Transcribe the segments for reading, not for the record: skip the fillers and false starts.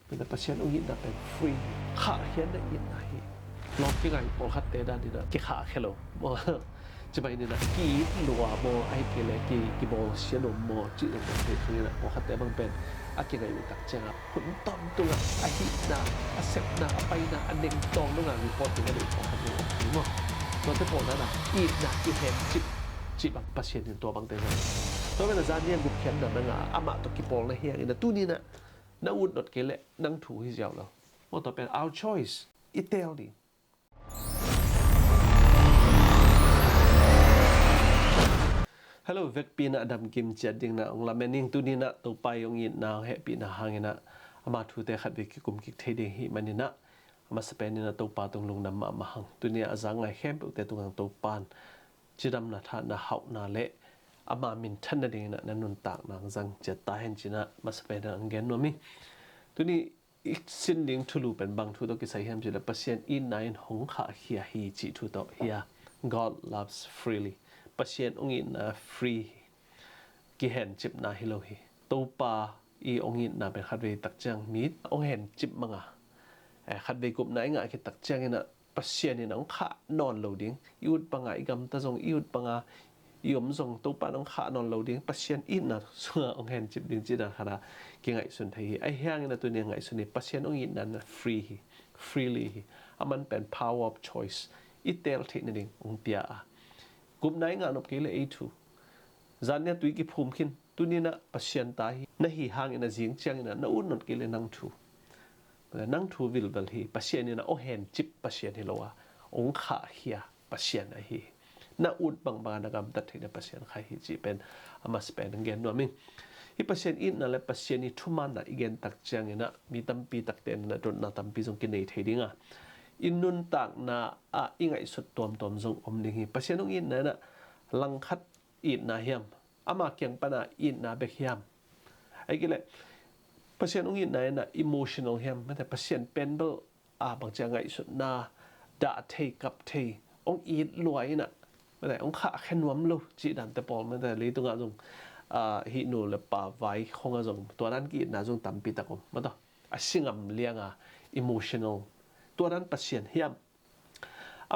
เป็นPasianองอินนะเป็นฟรีขาเขียนได้อินนะฮีลองที่ไงโปรคัตเตด้านนี้นะกี่ขาแค่เราจะไปนี่นะกี่ลัวโมไอเกลกี่โมเชียนโมจีนเป็นเพลงนี้นะโปรคัตเตบางเป็นอากิไงอยู่ตักเจ้าหุ่นต้นตัวไอฮินะอาเซปนะไปนะอันเด้งตองนู่นน่ะมีโปรถึงกันอีกโปรคัตเตถึงมั้งตัวที่โปรนั้นนะอีนะอีเห็นจิบางPasianอยู่ตัวบางเต็มเลยตัวเป็นอาจารย์เนี่ยบุกเขียนนั่นนะอามาตัวกี่โปรเลยเฮียนะตู้นี้นะน่าอุดดเกลเลยนั่งถูที่เจ้าเราว่าต่อเป็น our choice อีเตลดิฮัลโหลเวกปีน่ะดำกิมจัดดิ่งนะองละแมนิ่งตัวนี้นะตัวไปองยินนะเฮปีน่ะหางนะอามาถูแต่ขัดวิกิกุมกิกเทดิ่งหิมันนี่นะอามาสเปนนี่นะตัวปาตรงลงน้ำมาหังตัวนี้อาจารย์ไงเข้มไปแต่ตรงหางตัวปานจีดำนะท่านะหาวนะเละอามามินทันนั่นเองนะนั่นนุนตากนางจังจะตายเห็นจีนะมาสเปนอังเกนนัวมิตัวนี้อีกสิ่งหนึ่งทุลุเป็นบางทุตกิใส่เห็นจีละ Pasian อินนายหงขาเฮียฮีจีทุตเฮีย God loves freely Pasian องอินนะฟรีกิเห็นจิบนาฮิโลฮีตัวปาอีองอินนะเป็นขัดเวตักจังมีองเห็นจิบมังอ่ะขัดเวกุบนายง่ายคิดตักจังนะPasian นี่น้องขานอนโหลดิ้งยุดปังอีกำตะจงยุดปังยมส่งตัวปาน้องขานอนโหลดิ้งPasian อินนะส่วนองเห็นจิบดิ้งจีดังขนาดกิไงสุนทรีไอเฮียงนะตัวนี้ไงสุนทรีPasian องอินนั้นฟรีfreely มันเป็น power of choice อีเตลที่นั่นเององเปียกุบนายงานอบเกลเอทูจานเนี่ยตุยกิภูมิขินตัวนี้นะPasianตายนะฮีหางนะจิงจังนะน่าอุ่นนนเกลนังทูนั่งทูวิลเบลฮีPasianนี่นะโอเห็นจิบPasianที่เราว่าองขาเฮียPasianนะฮีน่าอุ่นบางๆนะครับตัดที่นะPasianใครฮีจีเป็นอามาสเปนเงินด้วยมั้งฮีPasianอินนั่นแหละ Pasianนี่ทุมันนะอีเกนตักจังนี่นะมีตั้มปีตักเต็นนะโดนนะตั้มปีจงกินในเทดิ้งอ่ะอินนุนตักนะอีไงสุดตัวมจงอมดิ้งฮีPasianองอินนั่นนะลังคัดอินนะเฮียมอามาเกียงปนะอินนะเบกเฮียมไอ้กี่เลยPasian องอินนะ emotional เฮียมไม่แต่Pasianเป็นเบลบางจังไงสุดนาด่าเทกับเทองอินรวยนะไม่แต่องขาแค่นวมลูจีดันแต่ปอลไม่แต่ลีตรงนั้นฮิโนเลปาไว้คงจงตัวนั้นกีน่าจงตั้มปีตะกมมาต่อสิ่งอ่ำเลี้ยงemotional ตัวนั้นPasianเฮียม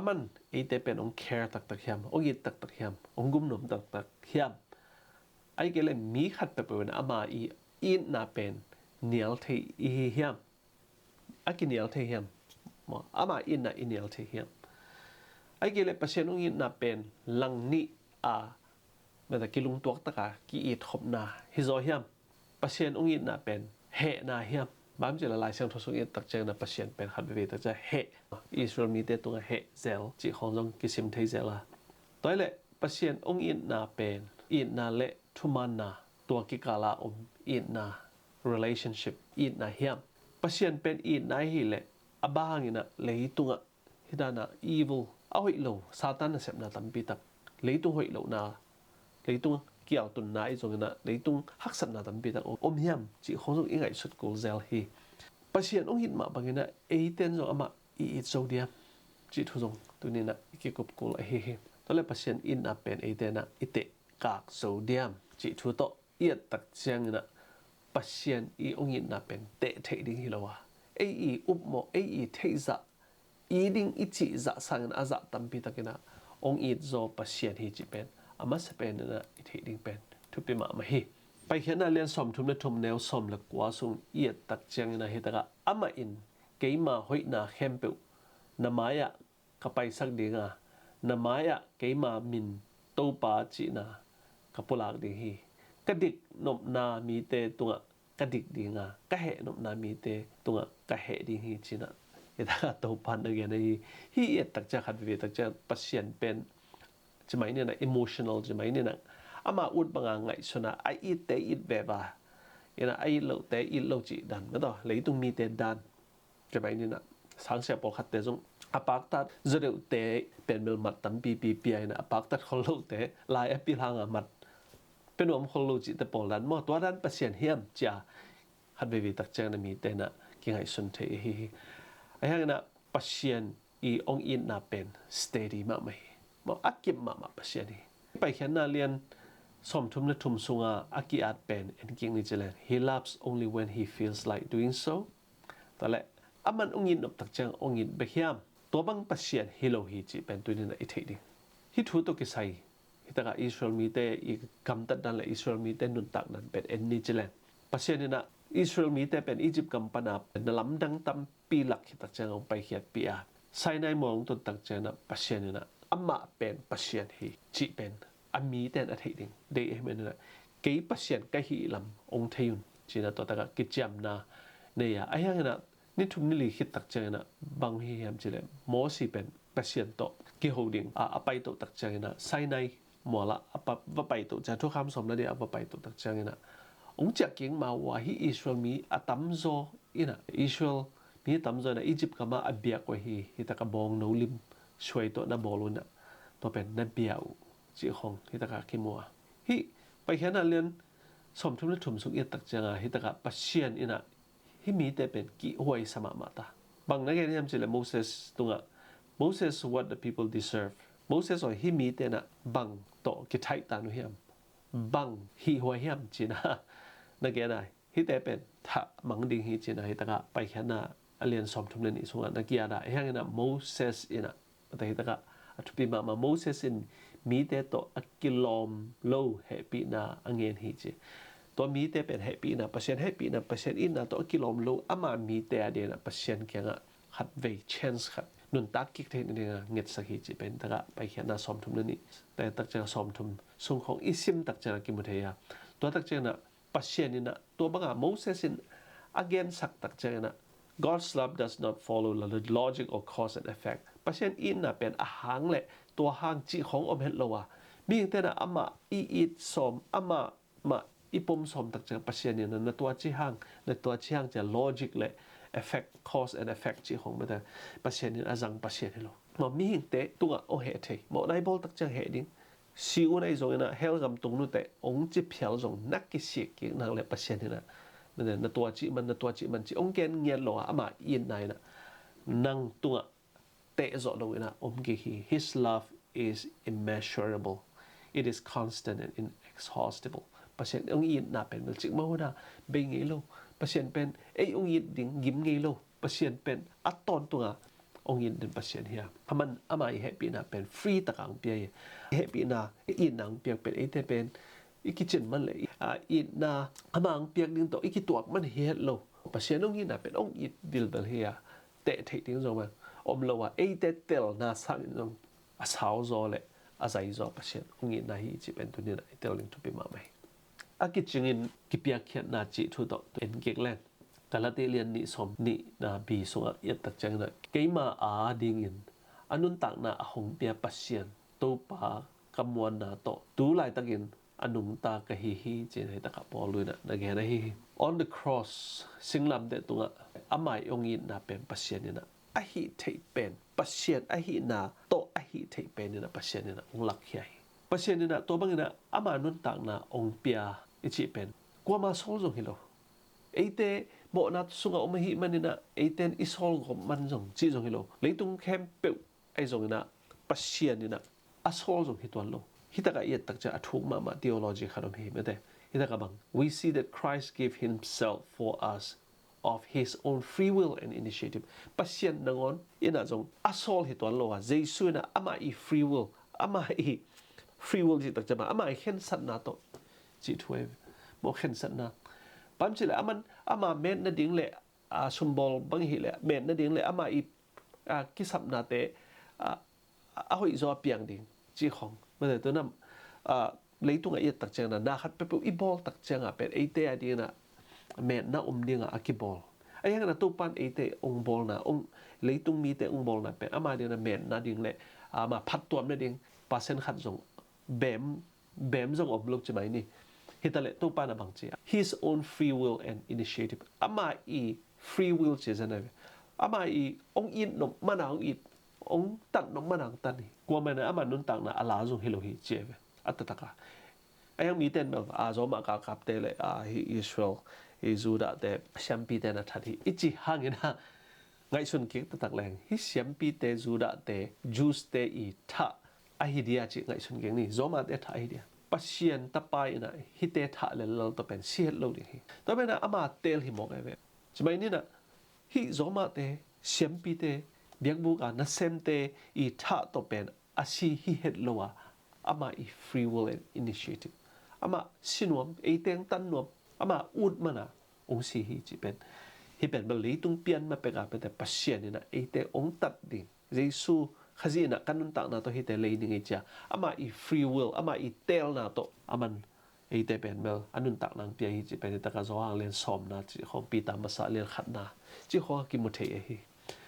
มันไอเตเป็นอง care ตักเฮียมองอินตักเฮียมองกุมหนุ่มตักเฮียมไอ้เกลมีขัดไปเป็นมาอินน่าเป็นnial thei hiam aki nial thei hiam mo ama in na nial thei hiam ai gele Pasian ong in na pen lang ni ma ta kilung tuak taka ki it khop na hi zo hiam Pasian ong in na pen he na hiam bam je la lai siangtho song in tak chang na Pasian pen khat ve ta cha he Israel mi te tunga he zel chi khong jong kisim thei zela toile Pasian ong in na pen in na le thuman na tua ki kala in na relationship in na hiam Pasian pen in na hi le abang ina leitunga hidana evil ahoi lo satan na sep na tampi tak leitung hoi lo na leitung kiao tun na i zongin na leitung haksat na tampi tak hiam chi khong ingai sut kul zel hi Pasian ong hin ma bangina eiten zo ama i zodiam chi thu zong tunina ki kop kul hi tole Pasian in na pen eitena ite kak zodiam chi thu to iat tak chang na Pasian i ong in na pen te thei ding hi lawa up mo thei za i ding i chi za sang na za tampi takina ong i zo Pasian hi chi pen ama se pen na i thei ding pen thupi ma hi pai khian na lian som thum le thum neu som la kwa sung i tak chang na hi taka ama in keima hoi na khem pe na maya ka pai sak dinga na maya keima min to pa chi na kapulak ding hi kadik nop na mi te tunga kadik dinga ka he nop na mi te tunga ka he ding hi china ida to pan again hi tak cha khat ve tak cha Pasian pen chmai ne na emotional chmai ne na ama ut banga ngai suna ai it te it ve ba ina ai lo te it lo chi dan ma do leitung mi te dan chmai ne na sang se pol khat te jong apak tat zureu te pen mel mat tam pi ai na apak tat khol lo te lai api hanga matเป็นวมคนรู้จิตแต่ปอลันมอตัวนั้นPasianเฮียมจ้าฮัดเวตักแจงนะมีแต่นะกิงไอสุนเทฮีไอ้ฮังนะPasianอีองอินน่าเป็นสเตดี้มากไหมมออักกิบมากPasianนี่ไปเขียนน่าเรียนสมทุมและทุมสุงอาอักกิอาจเป็นเอ็นกิงนิจเลน he loves only when he feels like doing so ตอนแรกมันองยินอบตักจังองยินเบียมตัวบังปัสเซียนฮิโลฮิจิเป็นตัวนี้นะอิเทดิฮิทูตัวกิไซฮิตากาอิสราเอลมีแต่อีกคำตัดนั้นแหละอิสราเอลมีแต่นุนตักนั้นเป็นเอ็นนิจเลนปัสเซียนนี่นะอิสราเอลมีแต่เป็นอียิปต์กัมปนาเป็นลำดังตั้มปีหลักฮิตักจังองไปเขียดปีอาไซนายมองตัวตักจังนะปัสเซียนนี่นะมาเป็นปัสเซียนฮิจิเป็นมีแต่อัฐิดิงเดย์เมนนะเกี่ยปัสเซียนก็ฮิลำองเทียนจีนะตัวตากากิจยมนะเนี่ยไอ้ยังนะนี่ทุกนี่ลิขิตตักเจนะบางทีมจิเลโมสีเป็นเปเซียนโตกี่โฮดิ้งไปโตตักเจนะไซในมัวละว่าไปโตจะทุกคำสมแล้วเดี๋ยวไปโตตักเจนะองค์จากเก่งมาว่าฮิอิสราเอลมีตัมโซอินะอิสราเอลมีตัมโซนะอียิปต์ก็มาอับเบียกว่าฮิตากบองนูลิมช่วยตัวนับบอลุนะตัวเป็นนับเบียวจีของฮิตากคิมัวฮิไปแค่นั้นเรียนสมทุนและถุมสุกเอียตักเจนะฮิตากเปเซียนอินะฮิมีแต่เป็นกิหวยสมามาตาบางนักเรียนจิเลโมเสสตรงMoses what the people deserve Moses ว่าฮิมีแต่นะบางโตกิไทตานุเฮียมบางฮิหวยเฮียมจีนะนักเรียนได้ฮิแต่เป็นถ้ามังดิ่งฮิจีนะฮิตากะไปแค่น่ะเรียนสมทุนเรียนอีส่วนนักเรียนได้เฮียนะ Moses อินะแต่ฮิตากะทุกปีมา Moses มีแต่โตกิโลมโลเฮปีนาอังเงินฮิจีตัวมีแต่เป็นเฮปีนะเปอร์เซ็นต์เฮปีนะเปอร์เซ็นต์อินนะตัวกิโลมโลมามีแต่เดียนะเปอร์เซ็นต์แค่งะขัดเวชเชนส์ขัดนุนตักกิกเทนนี่เงียดสักทีจะเป็นตะกะไปเขียนน่ะสมทุมนี่แต่ตักจะสมทุมส่งของอิซิมตักจะกิมุเทียตัวตักจะน่ะเปอร์เซ็นต์นี่นะตัวบางอ่ะโมเสสin again สักตักจะน่ะ God's love does not follow the logic or cause and effect เปอร์เซ็นต์อินน่ะเป็นอาหารแหละตัวหางจีของอมเฮลโลวะมีแต่น่ะอามาอีสมอามาอีปมสมตักจะปัสเซียนเนี่ยในตัวจีหังในตัวจีหังจะ logic เลย effect cause and effect จีของมันแต่ปัสเซียนเนี่ยอาจังปัสเซียนให้เรามันมีหิงเตะตัวโอเหตุหมดได้บอลตักจะเหตุดิ้งสิวในตรงนี้นะเฮลกำตรงนู้นแต่องค์จีเพียวตรงนักกิสิกินั่งเลยปัสเซียนเนี่ยนะมันเนี่ยในตัวจีมันจีองค์เกณฑ์เงียบหรออามาอินไหนนะนั่งตัวเตะจอดลงนะองค์กิ His love is immeasurable it is constant and inexhaustible ปัสเซียนองค์อินน่ะเป็นมันจิกมาว่าเป็นไงลูกปัสเซียนเป็นองค์อินดิ่งยิ้มไงลูกปัสเซียนเป็นอัตตอนตัวองค์อินเป็นปัสเซียนเฮียมันอามาเฮปีน่ะเป็นฟรีตะกังเปียเฮปีน่ะอินนังเปียเป็นแต่เป็นอีกิจมันเลยอินน่ะอามังเปียดิ่งตัวอีกิตัวมันเฮ็ดลูกปัสเซียนองค์อินน่ะเป็นองค์อินดิลเบลเฮียเตะทิ้งตรงมันโลว่าเตะเตลน่าสักตรงอาสาวโซเลยอาศัยโซปัสเซียนองค์อินน่ะฮีจิเป็นตัวนี้นะเตลลิงทุบไปมาไหมอากิจงินกิเปียเขียนนาจิทุตเป็นเก่งแรงแต่ละเตเลียนนี่สมนี่นาบีสงเอียดตักจังนะเกี่ยมาดิ่งอินอนุนตักนาหงเปียปัสเซียนตัวปากำมวนนาโตดูหลายตักินอนุมตากะฮีเจนให้ตะกับปอลุยนะนักแกนะฮี on the cross สิงลำเดตุงะอามายองอินนาเป็นปัสเซียนนี่นะอหิเทเป็นปัสเซียนอหินาโตอหิเทเป็นนี่นะปัสเซียนนี่นะองลักใหญ่ปัสเซียนนี่นะตัวบางนี่นะอามานุนตักนาองเปียอิจิเป็นกว่ามาโซลจงฮิโลเตโบนัดสุงอมหิมันนี่นะเตนอิโซลของมันจงจีจงฮิโลเลยตุงแคมเปิลจงนี่นะปัสเซียนนี่นะอโซลจงฮิตวันโลฮิตากะเอียดตักจะทุกมา theology ขนมฮิไม่ได้ฮิตากะบัง we see that Christ gave himself for us of his own free will and initiative ปัสเซียนนังอนอินะจงอโซลฮิตวันโลอะ Zeisu นะอามาอี free will อามาอี free will จิตักจะมาอามาอีเข็นสัตนาโตจิถวยโมเข็นสัตนาปั๊มจิเลยอามาเมนนั่นดิ่งเลยซุมบอลบังหิเลยเมนนั่นดิ่งเลยอามาอีกิสับนาเตอาหุยจอเปียงดิ่งจีของเมื่อแต่ตัวนั้นเลยตุงเอียตักเจงนะนาคัดไปปุ๊บอีบอลตักเจงเป็นเตอดิ่งนะเมนน่าดิ่งอากิบอลยังนั้นตัวปันเตองบอลนะเลยตุงมีแต่องบอลนะเป็นอามาดิ่งนะเมนน่าดิ่งเลยมาพัดตัวนั่นดิ่งปาเซนขัดจงเบมจงอบลูกจะไหมนี่ฮิตาเลตัวปานะบางเจ้า his own free will and initiative อามาอี free will เจสันเลยอามาอีองอินนมมันองอินองตันนมมันองตันนี่กว่ามันนะอามานุนตังนะอาลาจงฮิโลฮิเจเวอัตตะกะยังมีเต้นแบบจอมากากับเตเลยฮิอิสราเอลฮิจูดาเตแชมปีเตนะทัดฮิอิจิฮังเนะไงส่วนเก่งตักแรงฮิแชมปีเตจูดาเตจูสเตอีทะไอเดียจิไงส่วนเก่งนี่จอมาเตทะไอเดียปัสเซียนตะไปนะฮิเตทะเลยเราต้องเป็นเสียโลดิตัวเป็นนะอามาเตลหิมอกไอเวจะไม่นี่นะ hi zoma te siampi te biang buka na semte I tha to pen asi hi het lowa ama I free will and initiative ama sinuam eiteng tan nuam ama ud mana ong si hi chi pen hi pen ba leitung pian ma peka pe te pasien ina eite ong tat ding Zeisu khazina kanun tak na to hi te leining cha ama I free will ama I tel na to aman eite pen mel anun tak nang pia hi chi pen ta ka zo ang len som na chi khom pi ta ma sa len khat na chi kho ki mu the hi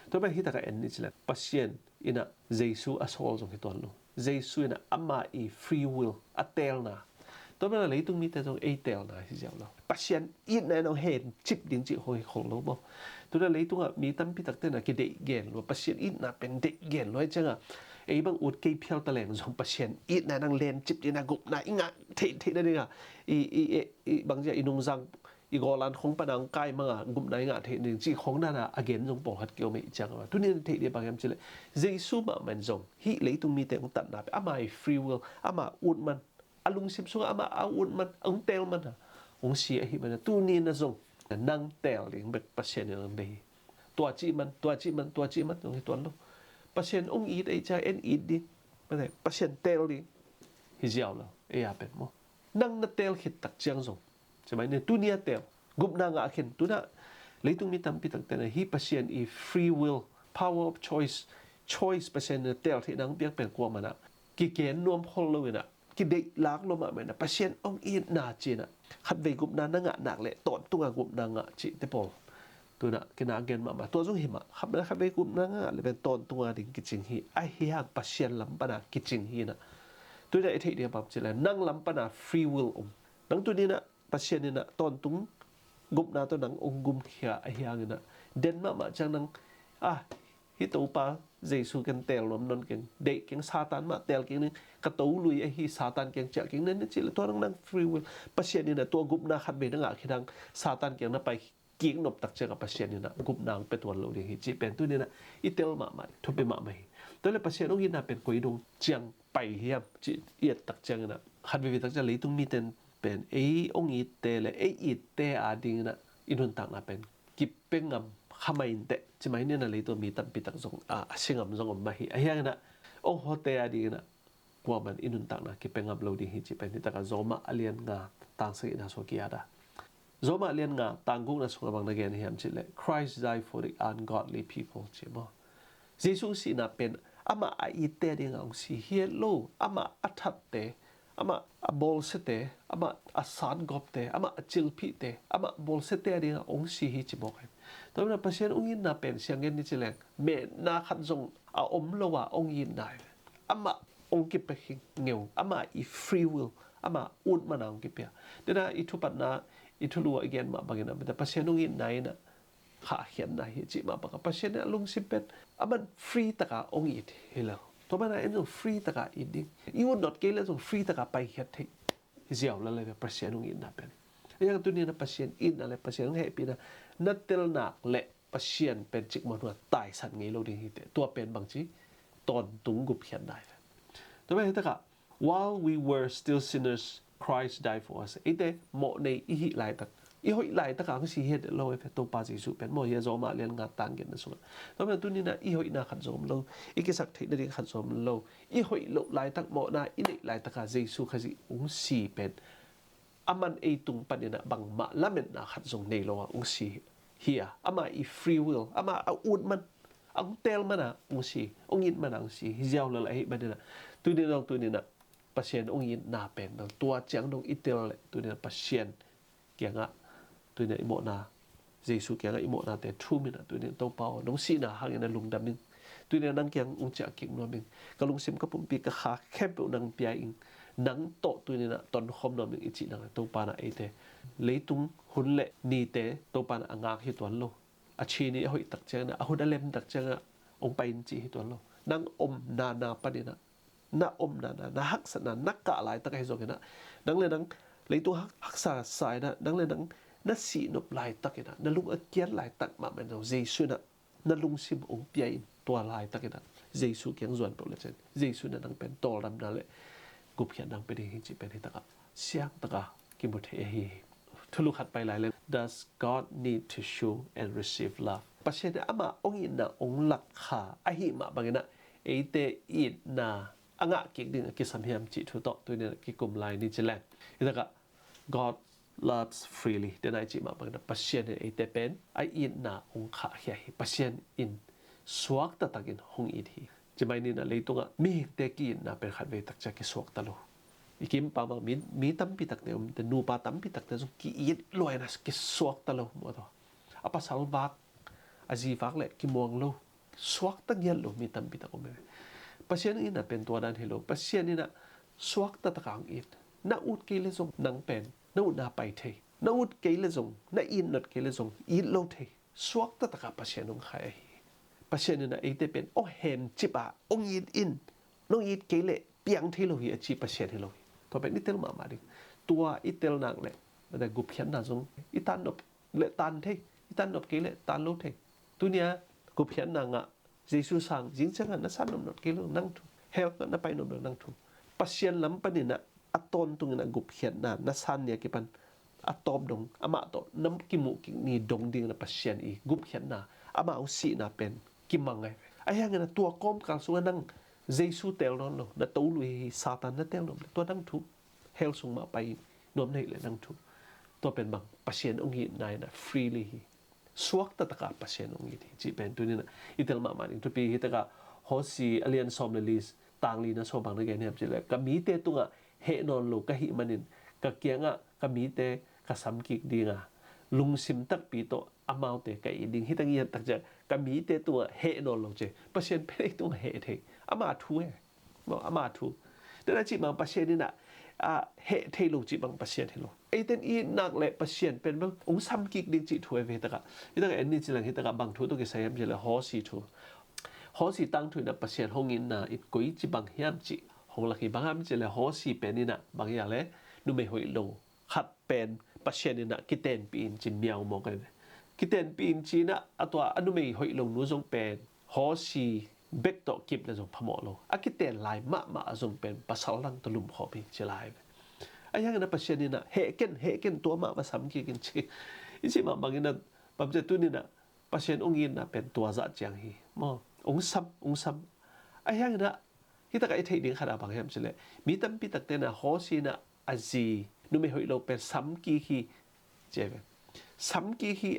to ba hi ta ka en ni chila pasien ina Zeisu asol jong hi ton lo Zeisu ina ama I free will atel na to ba leitung mi te jong etel na hi jaw lo pasien Itna no hen chip ding chi hoi khol lo bo to da leitung a mi tam pi tak te na ki de gen lo pasien Itna pen de gen lo changa ei bang ut ke phial ta leng jong pasien Itna nang len chip dina gup na inga the da dinga I bang ja inung jang I golan khong panang kai manga gup na inga the ning chi khong na na again jong pol hat kyo me changa tu ni the de bang yam chile Zeisu ma man jong hi leitung mi te ong tat na ama I free will ama ut man alung sim sunga ama aun man ang tel man ong si hi man tu ni na zong nang tel ling bet pasien ang be tua chi man ong tuan lo pasien ong eat ai cha en eat di man pasien tel di hi jiao lo e ya pet mo nang na tel khit tak chiang zong chmai ne tu nia tel gup na nga khen tu na leitung mi tam pi tak te na hi pasien I free will power of choice pasien na tel thi nang piak pen kwa mana ki ken nuam khol lo ina ki de lak lo ma mena pasien ong Itna china khat ve gup na nga nak le ton tunga gup na nga chi te pol tu na kina gen ma to jong hi ma khat ve gup na nga le ben ton tunga ding ki ching hi ai hi hak pasien lam pana ki ching hi na tu da ethei dia bab chila nang lam pana free will nang tu ni na pasien ni na ton tung gup na to nang ong gum khia ai hiang na den ma chang nang hi to pa Zeisu ken tel lom non ken de ken satan ma tel ken ni ka to lui a hi satan ken cha ken nen chi to nang free will pasien ni na to gup na khat be nga khidang satan ken na pai king nop tak cha ka pasien ni na gup nang pe ton lo ding hi chi pen tu ni na I tel ma thu pe ma mai to le pasien ong na pen koi dong chiang pai hiam chi iet tak chang na khat be tak cha leitung mi ten pen ong I te le I te a ding na inun tak na pen ki pengam khamain te chimai ne na leito mi tam pitak zong singam zong ma hi ayang na ong hote adi na kwa man inun tak na ki pengam lo di hi chi pen ta ka zoma alien nga tang se na so ki ada zoma alien nga tanggung na so bang na gen hiam chi le Christ died for the ungodly people chi mo Zeisu si na pen ama a ite ding ang si hello ama athat te ama bol sete ama asan gop te ama chilpi te ama bol sete ding ong si hi chi mo kai to na pasien ong in na pen siang gen ni chileng me na khat zong lo wa ong in nai ama ong ki pe ngeu ama I free will ama ut mana ong ki pe dena I Thupatna I thulu again ma bangin na pasien ong in nai na Khahkhia na hi chi ma baka pasien na lung sipet aman free taka ong it hilo to mana en free taka iding you would not kele so free taka pai het thei ziaw la le pasien ong in na pen yang tu ni na pasien in na le pasien ong happy na natel nak le pasien pen chik ma nu tai san ngei lo ding hi te to pen bang chi ton tung gup hian dai to ba ta ka while we were still sinners Christ died for us ite mo nei I hi lai tak I hoi lai ta ka si het lo e to pa Zeisu pen mo ya zo ma len nga tan gen na so to ba tu ni na I hoi na khat zom lo I ki sak thei na ding khat zom lo I hoi lo lai tak mo na I nei lai ta ka Zeisu khazi ung si pen aman e tung panina bang ma lamen na khat zong nei lo ung si hia ama I free will ama ut man ang tel mana ung si ong in man ang si hiaw la lai ba na tu ni na pasien ong in na pen na tua chiang dong itel le tu ni na pasien kya nga tu ni imo na Zeisu kya nga imo na te thum na tu ni to pa nong si na hangin na lungdam ning tu ni nang kyang ung cha king no ming kalung sim ka pum pi ka kha khep nang pia ing nang to tu ni na ton khom no ming ichi na to pa na ate leitung hun le ni te to pa na anga hi ton lo achi ni hoi tak chang na ahun alem tak chang ong pain chi hi ton lo nang na pa ni na na hak sa na ka lai tak hai zo na nang le nang leitung hak sa sai na nang le nang na si nop lai tak na na lung akian lai tak ma men no Zeisu na lung sim ong pia in to lai tak na Zeisu kyang zuan pro le chen Zeisu na nang pen tol ram na le gup khian nang pe hi chi pen hi taka siang taka ki mu the hi ทุลุขัดไปหลายเลย Does God need to show and receive love ปัจเจกอามาองอินนาองหลักขาอหิมาบางนะเอเตอิดนาอ่างกิกดึงกิสัมเฮียมจิทุตตัวนี้กิกุมลายนี่จะแรงอีกแล้วก็ God loves freely เดี๋ยวนายจิมาบางนะปัจเจกเอเตเป็นไออินนาองขาเฮียปัจเจกอินสวกตะตักินหงอีทีจะไม่นี่นะเลยตรงอ่ะมีเตกินนะเป็นขัดเวตักจะกิสวกตะลุอีกิมปามามีตั้มปิตักเดียวแต่นูปาตั้มปิตักเดียวกิอิดลอยนะกิสวกตะลุหมดตัวอภัสสลวักอาจีฟักเลยกิมวงลุสวกตะเงียนลุมีตั้มปิตักอมเลยปัจเจกนี่นะเป็นตัวดันเฮโลปัจเจกนี่นะสวกตะตะกังอิดนาอุดเกลซงนังเป็นนาอุดนาไปเทนาอุดเกลซงนาอินนดเกลซงอิดโลเทสวกตะตะกัปัจเจกนงไข่ปัจเจกนี่นะเอเตเป็นโอเห็นจิบะองอิดอินน้องอิดเกลเปียงเทโลฮีอจีปัจเจกเทโลตัวเป็นอิเตลมาดิตัวอิเตลนังเลยแต่กุบเขียนน่ะจงอิตันนบเลตันเทอิตันนบเกลตันโลเทตัวเนี้ยกุบเขียนนางอ่ะเจสุสังจิงจังอ่ะนั่นสันนบนดเกลนั่งทุเฮลนั่นไปนบนั่งทุปัจเจกล้ำปนินะอัตตนตรงนั้นกุบเขียนน่ะนั่นสันเนี่ยกี่ปันอัตตบดงอามาโตน้ำกิมุกินี่ดงดิ่งนะปัจเจกอีกุบเขียนน่ะอามาอุสีน่ะเป็นกิมังไงไอ้ยังไงนะตัวก้มกลางส่วนนั่งเจสุเตลนนนั่นตัวลุยซาตานนั่นเตลนตัวนั่งทุเฮลส่งมาไปนวมในเลยนั่งทุตัวเป็นบางปัจเจกองค์นายนะฟรีลีสวกตะตะกาปัจเจกองค์ที่จีเป็นตัวนี้นะอิตาลีมาดิตัวปีฮิตะกาโฮซีอเลียนซอมเลลิสต่างลีนะโซบังในแกเนี่ยจีเลยก็มีเตตุงะเฮนอนโลกะหิมันินก็เกียงะก็มีเตก็สัมกิกดีงะลุงซิมตักปีโตอามาเตก็อีดิงฮิตังเยียตักจะก็มีเตตัวเฮนอนโลเจปัจเจกเป็นตัวเฮเทอามาทูบอกอามาทูแต่ละจีบางปัจเจกนี่นะเฮเทโลจีบางปัจเจกเทโลไอเตนอีนักเละปัจเจกเป็นบางองค์สัมกิกดิจิถวยเวตะกะฮิตะกะเอ็นนี่จีหลังฮิตะกะบางทูตัวกิสายมจีเลยฮอสีทูฮอสีตั้งถุยนะปัจเจกหงอินนะอิดกุยจีบางเฮียมจีหงลักฮีบางฮามจีเลยฮอสีเป็นนี่นะบางอย่างเลยนูไม่หอยโลขัดเป็นปัจเจกนี่นะกิเตนปีนจีเมียวมองกันกิเตนปีนจีนะตัวอนุไม่หอยโลนูจงเป็นฮอสีเบกโตกิบเลยจงพมอโลอากิเตนลายมะจงเป็นภาษาลังตะลุมขอพี่เจลายไอ้ยังนั้นปัจเจกนี่นะเฮเกนตัวมาสัมกิกินจีอีสิมาบางอย่างนั้นปัจเจกตัวนี้นะปัจเจกองค์ยินนะเป็นตัวจัดจังฮีมอองซ้ำไอ้ยังนั้นที่ตะไคร้ไทยดิ้งขนาดบางอย่างจีเลยมีตั้มปีตักเตนะฮอสีนะอาจีนุ่มไม่หอยโลเป็นสัมกิฮีเจเวสัมกิฮี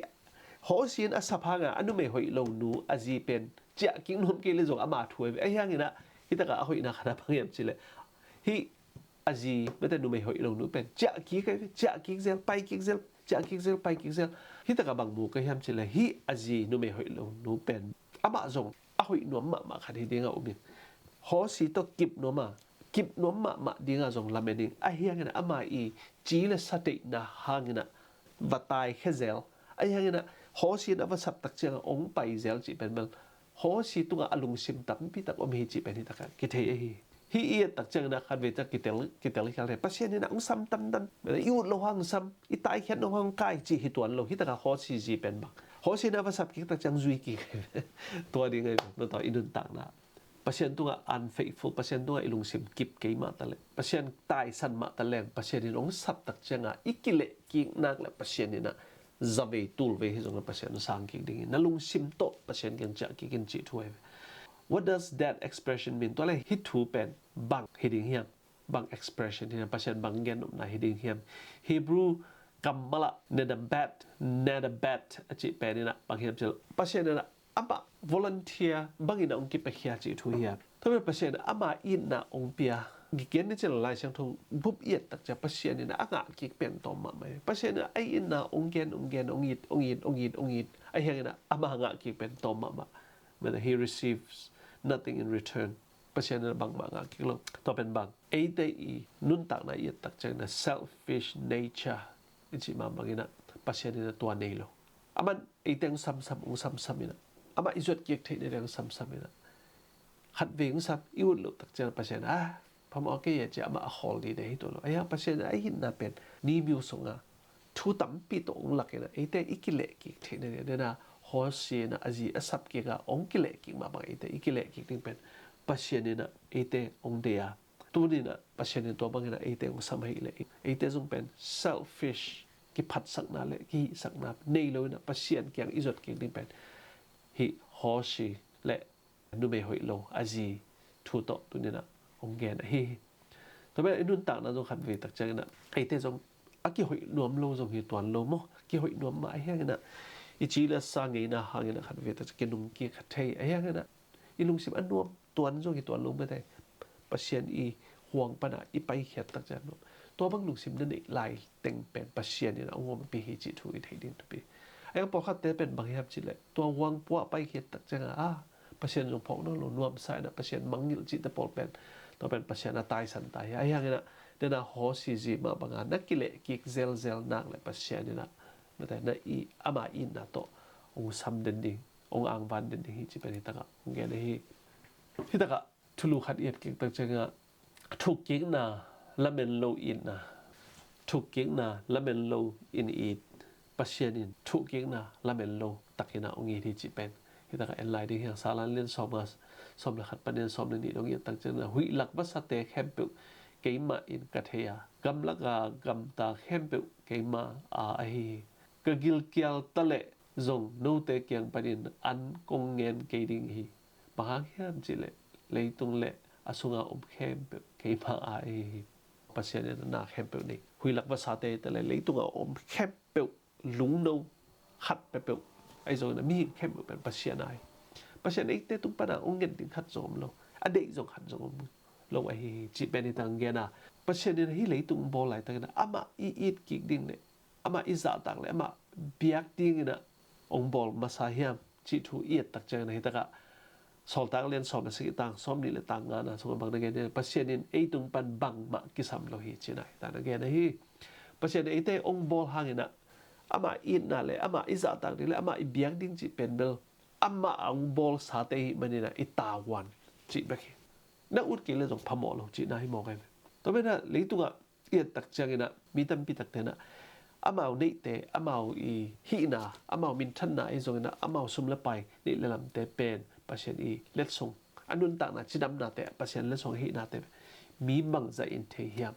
ฮอสีนะสัพพางะนุ่มไม่หอยโลนูอาจีเป็นเจ้ากิงนุ่มกิเลสอามาถวยไอ้ยังนั้นที่ตะกะหอยนะขนาดบางอย่างจีเลยฮีอาจีไม่แต่นุ่มไม่หอยโลนูเป็นเจ้ากิกเซลไปกิกเซลเจ้ากิกเซลไปกิกเซลที่ตะกะบางมูก็ยังจีเลยฮีอาจีนุ่มไม่หอยโลนูเป็นอามาจงหอยนวมมาขัดให้ดิ้งเอาบินฮอสีต้องกิบนวมมาดิ้งเอาจงลำเองไอ้ยังนั้นอามาอีจีเลสตินะหางนั้นวัดตายแค่เซลไอ้ยังนั้นฮอสีนะว่าสับตักเจียงองไปเซลจีเป็นมันฮอสีตัวอลุงซิมตักพี่ตักอมฮีจีเป็นที่ตะกันกิเทฮีเอียตักเจียงนะขัดเวทกิเตลกันเลยปัจเจกนี่นะองซ้ำตันยูดโลหังซ้ำอีตายแค่โลหังกายจีฮิตวันโลฮิตะกะฮอสีจีเป็นบักฮอสีนะว่าสับกิตักจังจุยกิตัวนี้ไงตัวต่ออินุนต่างนะปัจเจกตัว unfaithful ปัจเจกตัวอิลุงซิมกิบเกยมาตะเลปัจเจกตายสันมาตะเลงปัจเจกนี่องสับตักเจียงอ่ะอีกิเลกิกนักและปัจเจกนี่นะจะเวตูลเวให้จงปัจเจกสังกิกดิ้งนั่นลุงซิมโตปัจเจกกันจะกินจิตถวย What does that expression mean ตัวอะไรฮิตทูเป็นบังฮิดิ้งเฮียมบัง expression ที่นั่นปัจเจกบังเงินอมนาฮิดิ้งเฮียม Hebrew กัมมาละเนดแบทจิเป็นนี่นะบางเฮียมจะปัจเจกนี่นะอามา volunteer บางอินองกิปไปเขียจิตถวยเฮียมถ้าเป็นปัจเจกอามาอินนะองเปียกิเกนนี่จะลายเชียงทงบุบเอียดตักจะปัจเจกนี่นะอ่างกิเปลี่ยนตัวมาไหมปัจเจกนี่ไอ้อินนะองเกนองยิดไอ้เฮียนะอามาอ่างกิเปลี่ยนตัวมาเมื่อ he receives nothing in return ปัจเจกนี่บางอ่างกิลงตัวเป็นบางไอ้เตอีนุ่นตักนะเอียดตักจะนะ selfish nature อิจิมาบางอินะปัจเจกนี่นะตัวเนโลอามันไอ้เต็งซ้ำนี่นะอามาอิจดเกียกเทนี่เรื่องซ้ำนี่นะขัดเวงซ้ำอิวลุตักจะปัจเจกนะพอมาโอเคจะมาขอดีได้ตัวเราไอ้ยังปัจเจกไอ้หินน่ะเป็นนี่มิวสงอ่ะทูตั้มปีตองหลักนะไอ้แต่อีกิเลกิเทเนี่ยนะฮอสีนะอาจีอาสับกิกะองกิเลกิมาบางไอ้แต่อีกิเลกินี่เป็นปัจเจกนะไอ้แต่องเดียตัวนี้นะปัจเจกตัวบางนะไอ้แต่องสมัยเลยไอ้แต่จงเป็น selfish ki phat sak na le ki sak na nei lo na pasian kyang izot king ding pen hi hoshi le nu me hoi lo aji thu to tu ni na ong gen hi to be inun ta na zo khat ve tak chang na ai te jong aki hoi nuam lo jong hi tuan lo mo ki hoi nuam ma ai hang na ichi la sa ngei na hang na khat ve tak ke nung ki khat thei ai hang na ilung sim an nuam tuan jong hi tuan lo me te pasian i huang pa na i pai khet tak chan no to bang lung sim na nei lai teng pen pasian ni na ngom pi hi chi thu i thei din tu pi ai po khat te pen bang hap chi le to huang po pai khet tak chang a pasian jong phok no lo nuam sai na pasian mangil chi te pol pen to pen pasian na tai san tai ai hang na de na ho si ji ma banga na ki le ki zel nak le pasian ni na na te na i ama in na to ong sam den ding ong ang van den ding hi chi pen ta ka nge na hi ta ka thulu khat yet ki tak chang a thuk king na lamen lo in na thuk king na lamen lo in it pasian in thuk king na lamen lo takina ong i thi chi pen hi ta ka en lai ding yang salan len som la khat panen som le ni dong yet tak chang na hui lak ba sa te khem pu keima in kathea gam laka gam ta khem pu keima a hi ka gil kyal tale zong no te kyang panin an kong ngen ke ding hi bahang hiam chi le leitung le asunga khem pu keima a hi pasian na khem pu ni hui lak ba sa te tale leitung a khem pu lung no khat pe pu ai zo na mi khem pu pen pasian ai pasian ei te tung pa na ong ngen ding khat zom lo a dei zong khat zong lo ai chi pen ni tang ge na pasian ni hi leitung bol lai ta na ama i itkik ding le ama i za tak le ama biak ding na ong bol masa hiam chi thu iet tak chang na hi ta ka sol tang len som se tang som ni le tang nga na so bang na ge ne pasian in ei tung pan bang ma kisam lo hi chi nai ta na ge na hi pasian ei te ong bol hang na ama in na le ama i za tak ni le ama i biak ding chi pen bel ama ong bol sa te hi mani na i tawan chi ba ki na ut ki le jong phamo lo chi na hi mo kai to be na leitunga iet tak chang ina mi tam pi tak te na amau nei te amau i hi na amau min than na i zong na amau sum la pai ni le lam te pen pasian i let song anun ta na chidam na te pasian le song hi na te mi mang za in the hiam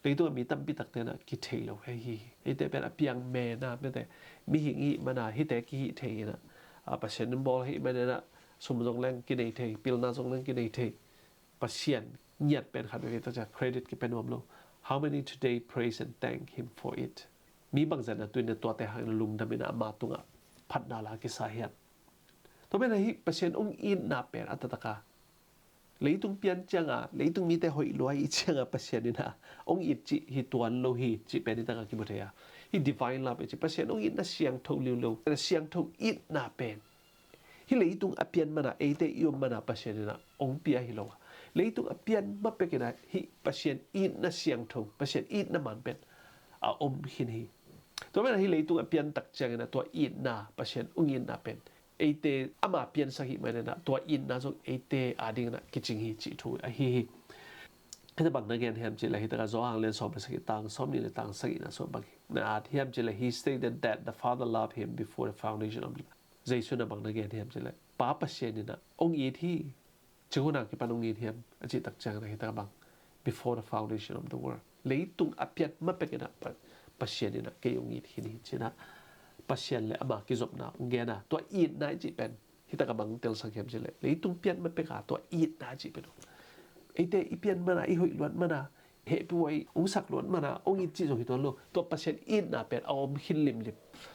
leitunga mi tam pi tak te na ki thei lo hi te pen apiang me na me te mi hi ngi mana hi te ki hi thei na pasian bol hi me na sum jong leng ki nei thei pil na jong leng ki nei thei pasian nyat pen khat ve ta cha credit ki pen lo how many today praise and thank him for it mi bang zan na tuin na to te hang lung da mina ma tunga phat na la ki sa hian to be na hi pasian ong in na pen atataka leitung pian changa leitung mi te hoi loi i changa pasian na ong it chi hi tuan lo hi chi pen ni ta ka ki mu thea hi divine love chi pasian ong in na siang tho liu lo na siang tho it na pen hi leitung apian mana ate yom mana pasian na ong pia hi lo leitung apian ma pe ke na hi pasian in na siang tho pasian in na man pen a hin hi to be na hi leitung apian tak chang na to in na pasian ong in na pen ate ama pian sa hi mane na to in na so ate ading na kiching hi chi thu a hi cái bang na gen hem chi la hi ta zo hang len som sa ki tang som ni le tang sa na so bang na at hem chi la he stated that the father loved him before the foundation of Zeisu na bang na gen hem chi la pa pasian ni na ong i thi chuna ki panong i hem a chi tak chang na hi ta bang before the foundation of the world leitung apiat ma pe ke na pasian ni na ke ong i thi ni chi na pasian le ama ki zop na nge na to i na chi pen hi ta ka bang tel sang hem chi le leitung pian ma pe ka to i na chi pen ate i pian mana i hoi luan mana he puai ung sak luan mana ong i chi zo hi to lo to pasian i na pen om hin lim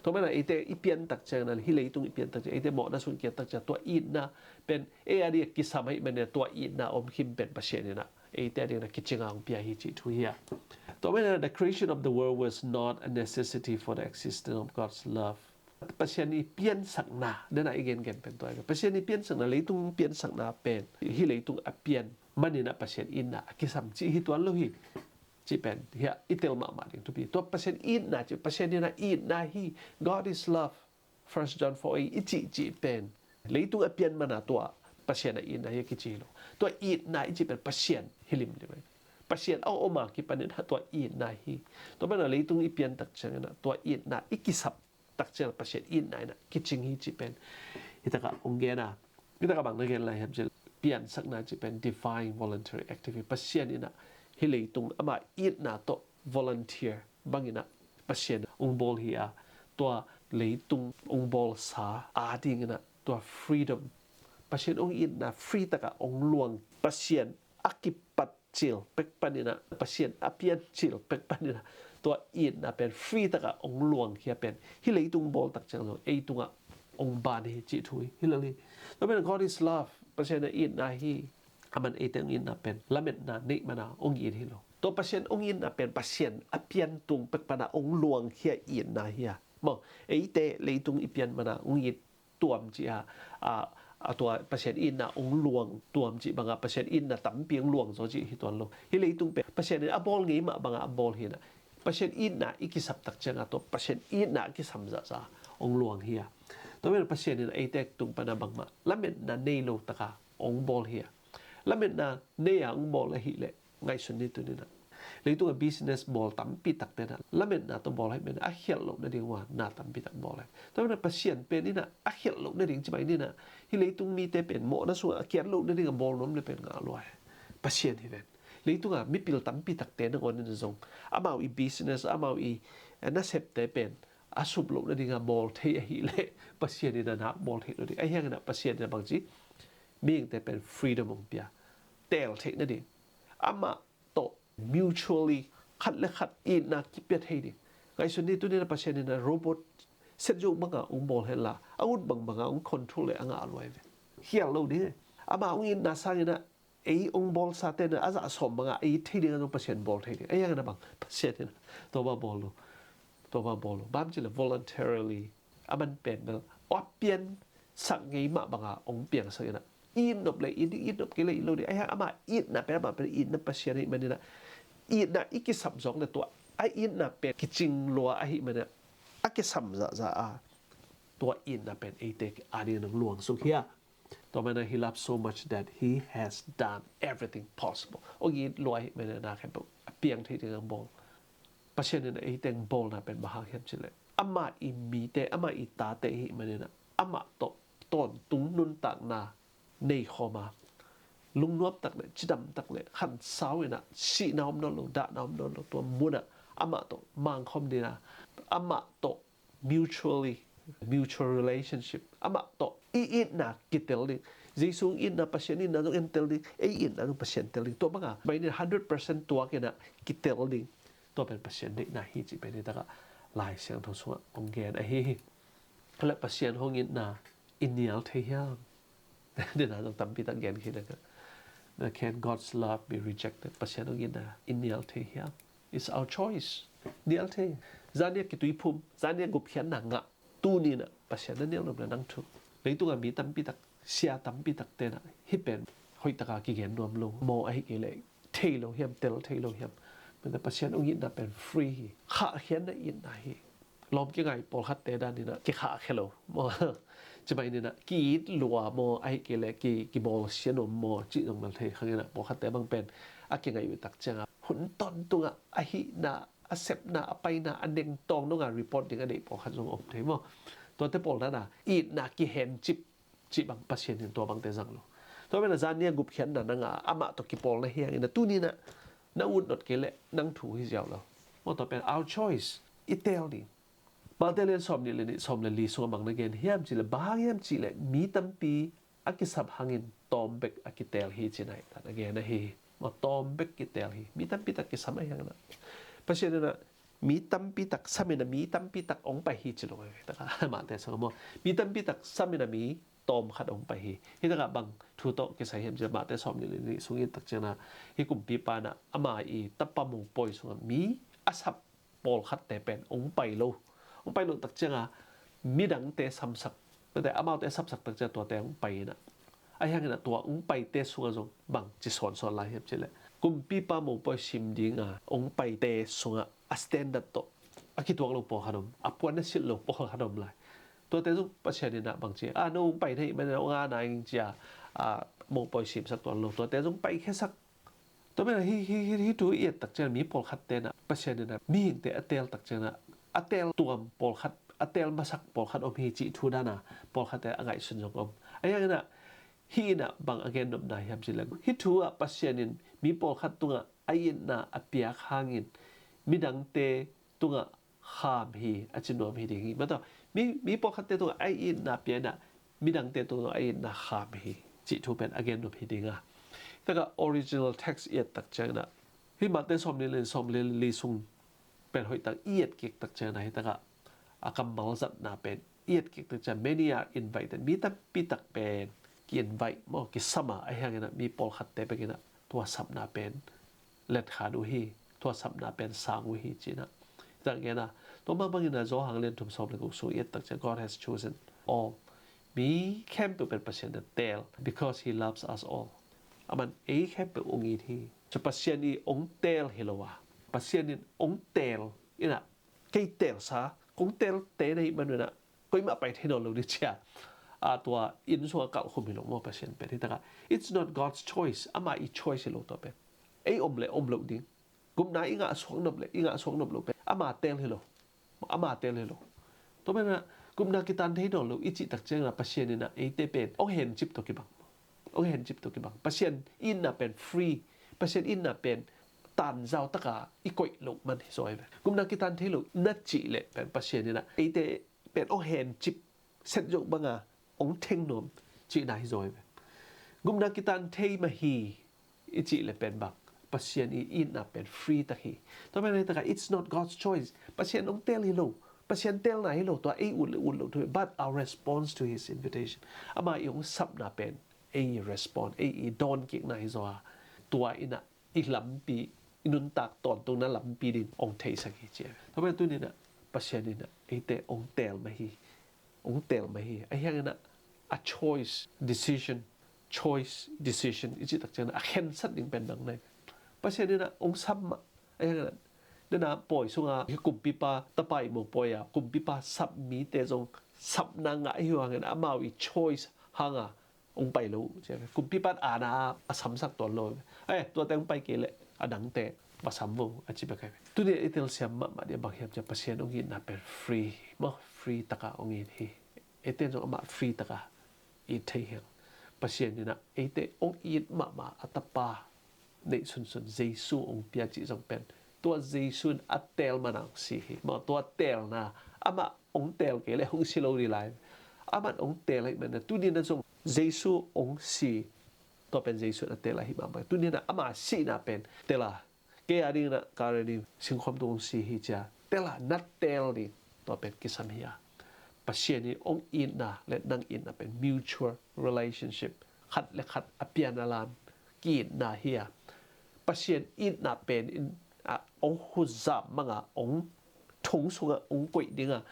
to mana ate i pian tak chang na hi leitung i pian tak ate mo na sun ki tak cha to i na pen e ari ki samai mane to i na om him pen pasian ni na ate ari na kichinga ong pia hi chi thu hi to mana the creation of the world was not a necessity for the existence of God's love pasian ni pian sak na na again gen pen to pasian ni pian sak na leitung pian sak na pen hi leitung a pian manin pasian inna kisam chi hi tuan lo hi chi pen hi itel ma ding to bi to pasian inna chi pasian na inna hi God is love 1 John 4 chi pen leitung a pian mana to pasian inna hi ki chi lo to inna chi pen pasian hilim le pasian au ma ki panin ha to inna hi to bana leitung i pian tak chang na to inna ikisap tak chang pasian inna na ki ching hi chi pen itaka ongena itaka bang na gen la hem chel pian sak na chi pen divine voluntary activity pasian ina hi leitung ama it na to volunteer bangina pasian องบอลเฮียตัวเลยตุงองบอลสาอาดิงนะตัว freedom ประเชียนองอินนะฟรีตะกะองหลวงประเชียนอากิปัดจิลเป็กปันนี่นะประเชียนอเปียนจิลเป็กปันนี่นะตัวอินนะเป็นฟรีตะกะองหลวงเฮียเป็นฮิเลยตุงบอลตักจังเลยไอตุงอะองบานฮิจิทุยฮิเลยแล้วเป็น God is love ประเชียนอินนะฮีมันไอตังอินนะเป็นละเม็ดนะนิมานะองอินฮิโลตัวประเชียนองอินนะเป็นประเชียนอเปียนตุงเป็กปันนะองหลวงเฮียอินนะเฮียมองไอเตเลยตุงอีเปียนมานะองอินตัวมจีตัวประเชียนอินนะองหลวงตัวมจีบางประเชียนอินนะตั้มเปียงหลวงโซจิฮิตัวโลฮิเลยตุงเป็นประเชียนอบอลงี้มาบางอบอลเฮียนะประเชียนอินนะอีกิสับตักจังตัวประเชียนอินนะกิสัมซาองหลวงเฮียตัวเป็นประเชียนนี่ไอเตกตุงปนาบางมาแล้วเป็นนะเนโลตะกาองบอลเฮียแล้วเป็นนะเนียองบอลละฮิเลไงส่วนนี้ตัวนี้นะเลยตัว business ball ตั้มปีตักเต็นะแล้วเป็นนะตัวบอลให้เป็นอาเขียลลงนั่นเองว่าน่าตั้มปีตักบอลเลยตัวเป็นประเชียนเป็นนี่นะอาเขียลลงนั่นเองจะไปนี่นะที่เลยตัวมีแต่เป็นโมนะส่วนอาเขียลลงนั่นเองกับบอลล้มเลยเป็นงาลอยประเชียนที่เป็นเลยตัวมีปิลตั้มปีตักเต็นะก่อนนี่จะส่งอามาอี business อามาอีน่าเสพแต่เป็นอาสุบลงนั่นเองกับบอลเทียฮิเลประเชียนนี่นะบอลเทียเลยไอ้เหี้ยกันนะประเชียนเนี่ยบางทีมีแต่เป็น freedom ของเปียเตลเทนั่นเองอามาโตmutually ขัดและขัดอินนะกิเปียเทดิไอ้ส่วนนี้ตัวนี้นะประเทศนี้นะโรบอทเซ็ตยุบังอ่ะองบอลเห็นละอาวุธบางอ่ะองคอนโทรลเลยอ่ะอร่อยเลยเฮียเราดิอามาองอินนะสังนะไอ้องบอลซาเตนะอาจจะสมบังอ่ะไอ้เทดิกันองประเทศบอลเทดิไอ้ยังไงนะบางประเทศนี้นะตัวบ้าบอลบ้ามจิละ voluntarily อามันเป็นนะว่าเปลี่ยนสังเกตมาบางอ่ะองเปลี่ยนสังเกตนะอินนบเลยอินนบกี่เลยเราดิไอ้ยังอามาอินนะเป็นอามาเป็นอินนะประเทศนี้มันนี่นะอินนะอีกสัมสองเลยตัวไออินนะเป็นกิจิงลัวไอมันเนี่ยอักสัมจะตัวอินนะเป็นไอเตกอาดีนังหลวงสุขียตัวมันนะ he loves so much that he has done everything possible โอ้ยรวยมันนะแค่แบบเปียงที่ถึงบอลประเทศนี้นะไอเต็งบอลนะเป็นมหาเข้มชิเลยอามาอิมีเตอามาอิตาเตหิมันเนี่ยนะอามาโตต้นตุงนุนตักนาในข้อมาลุงนวบตักเลยจิดำตักเลยขันสาวนะสีน้ำนนลด่าน้ำนนลตัวมุนะอามาโตมังคอมดีนะอามาโต mutual relationship อามาโตอินนะกิเตลลิงZeisuอินนะปัจเจนินนะต้องเอ็นเตลลิงอินนะต้องปัจเจนเตลลิงตัวบ้างอ่ะไม่เนี่ย100%ตัวกันนะกิเตลลิงตัวเป็นปัจเจนนี่นะฮิจิเป็นนี่ตะกะลายเสียงทศวรรษองเกนไอ้ฮิและปัจเจนห้องอินนะอินเนียลเทียมเดี๋ยวนะต้องทำพิธีเกนคิดนะครับCan God's love be rejected? Pasian ang ina nial hiya. It's our choice. Nial the. Zania kitui pum. Zania guphian na nga. Tu ni na pasian na nial na nang tu. Leitu nga mi tam pitak sia tam pitak te na hipen hoi taka kigen nuam lo mo ai kele thei lo hiam tel thei lo hiam. Men pasian ang ina pen free. Khahkhia na ina hi. Lom ki ngai pol khat te dan ni na ki khahkhelo. Moจะไปเนี่ยนะกีดหลัวโมไอเกลกีบอลเชียนโมจีตรงนั้นเทข้างนี้นะบอกคัดแต่บางเป็นอาเกงไงอยู่ตักจังอ่ะหุ่นตอนตัวอ่ะหินะอาเซปนะไปนะอันเด้งตองต้องการรีพอร์ตอย่างนี้บอกคัดส่งออกเห็นมั้ยตัวเตปอลนั่นน่ะอีน่ะกีเห็นจิบางปัจเจนตัวบางเตจังโลตัวเป็นอาจารย์เนี่ยกุบเขียนน่ะนั่งอ่ะอามาตัวกีบอลนะเฮียงนะตู้นี้นะนั่งอุ่นดดเกลนั่งถูที่เจ้าเราว่าตัวเป็น our choice อิเตลดิบางทีเรียนสอบนี่เลยสอบเลยลีส่วนบางนักเรียนเฮียมจีเลยบางเฮียมจีเลยมีตั้มปีอากิสับหางินตอมเบกอากิเตลฮีจีไหนแต่นักเรียนนะเฮมาตอมเบกกิเตลฮีมีตั้มปีตักกิสับอะไรอย่างนั้นเพราะฉะนั้นนะมีตั้มปีตักสามีนะมีตั้มปีตักองไปฮีจีลงไปแต่ก็มาแต่สมมติมีตั้มปีตักสามีนะมีตอมขัดองไปฮีที่ถ้ากับบางทุโตกิสัยเฮียมจะมาแต่สอบนี่เลยส่งยินตักเจนะที่กลุ่มปีปานะอามาอีตับปะมุงปอยส่งมีอาสับปอลขัดแต่เป็นองไปโลไปหลุดตักเจ้ามีดังเตะซ้ำสักแต่อามาเตะซ้ำสักตักเจ้าตัวเตะไปนะไอ้ยังไงนะตัวไปเตะส่วนจงบังจะสอนลายเห็บเจเลยกุมปีปามุปอยชิมดิ้งไปเตะส่วนสแตนดาร์ดโตคิดตัวเราปอขนมปวนนั่นสิเราปอขนมเลยตัวเตะจงประเทศนี้นะบางทีนู้ไปที่มันเอางานอะไรจะมุปอยชิมสักตัวเราตัวเตะจงไปแค่สักตัวเป็นที่ตัวเอียดตักเจ้ามีปอลขัดเตะนะประเทศนี้นะมีเตะเตะตักเจ้านะอัตเตลตัวปอลขัดอัตเตลมาสักปอลขัดอมฮีจิทูดานะปอลขัดแต่อะไรสุนทรไอ้ยังน่ะฮีน่ะบางอันเกนนบนายครับจิเลงฮิทัวปัสเซียนินมีปอลขัดตัวไอ้ยินน่ะอเปียข้างินมีดังเตตัว kham hi achinom hi ding hi mato mi po khat te to ai in na pe na mi dang te to ai na kham hi chi thu pen again no hi dinga ta ka original text yet tak chang na hi ma te som le li sung pen hoi tak yet kik tak chang na hi ta ka akam mal zat na pen yet kik tak chang many are invited mi ta pi tak pen ki invite mo ki sama ai hang na mi pol khat te pe ki na to sap na pen let kha du hi to sap na pen sang wi hi chi na ta ge na to ma bangin na zo hang len thum som le ko so yet tak chang God has chosen all me came to be Pasian the tell because he loves us all aman e came to ongi thi cho Pasian ni ong tell hilowa Pasian ni ong tell ina kai tell sa kong tell te nei man na koi ma pai thino lo di cha a tua in so ka khum lo mo Pasian pe thi ta it's not God's choice ama I choice lo to pe ei om lo ding gum na inga suang nop lo pe ama tell hilo to ben na gum na kitan thei no lo ichi tak cheng na Pasian ni na ei te pen ong hen chip to ki bang Pasian in na pen free Pasian in na pen tan zau taka ikoi lo man hi soi gum na kitan thei lo na chi le pen Pasian ni na ei te pen ong hen chip set jok banga ong theng nom chi na hi soi gum na kitan thei ma hi ichi le pen bang Pasian in na pen free ta hi to ben ta it's not God's choice Pasian ong tell hi lo Pasian tell na hi lo to ei ul lo to but our response to his invitation ama yung sap na pen ei respond ei don ki na hi zo tua ina I lam pi inun tak ton tung na lam pi din ong thei sa ki che to ben tu ni na Pasian ni na ei te ong tell ma hi ai hang na a choice decision ichi tak chen a khen sat ding pen dang nai Pasian ni na ong sam ma ai hang na na poi sunga hi kum pi pa tapai mo poya kum pi pa sap mi te jong sap na nga hi wang na amao I choice hanga ong pai lo che kum pi pat ana a sam sak ton lo to teng pai ke le adang te pa sam mo a chi ba kai tu de itel siam ma de bang hiam cha Pasian ong in na per free taka ong in hi eten jong ama free taka I thei hiang Pasian ni na ete ong in ma atapa nei sun Zeisu ong pia chi jong pen tua Zeisu atel manang si hi ma tua tel na ama ong tel ke le hong silo ri lai aman ong tel lai man tu ni na jong Zeisu ong si to pen Zeisu atel hi ma tu ni na ama si na pen tela ke ari na ka ri sing khom dong si hi cha tela nat tel ni to pen kisam hi Pasian ni ong in na let nang in na pen mutual relationship khat le khat apian alan ki na hi Pasian in na pen in ong huzam mga ong thong sunga ong koi dinga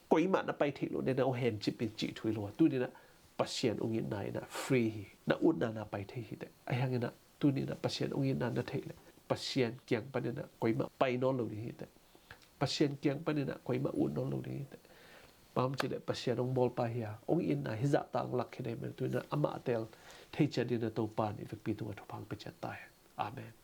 koi ma na pai thilo ne na hen chip pin chi thui lo tu ni na Pasian ong in na free na ut na pai thei hi te ai hang na tu ni na Pasian ong in na thei le Pasian kyang pa na koi ma pai no lo hi te Pasian kyang pa na koi ma ut no lo hi te pam chi le Pasian ong bol pa hi ong in na hi za tang lak khine me tu na ama tel thei cha din na to pa ni vek pi tu thu phang pe cha tai amen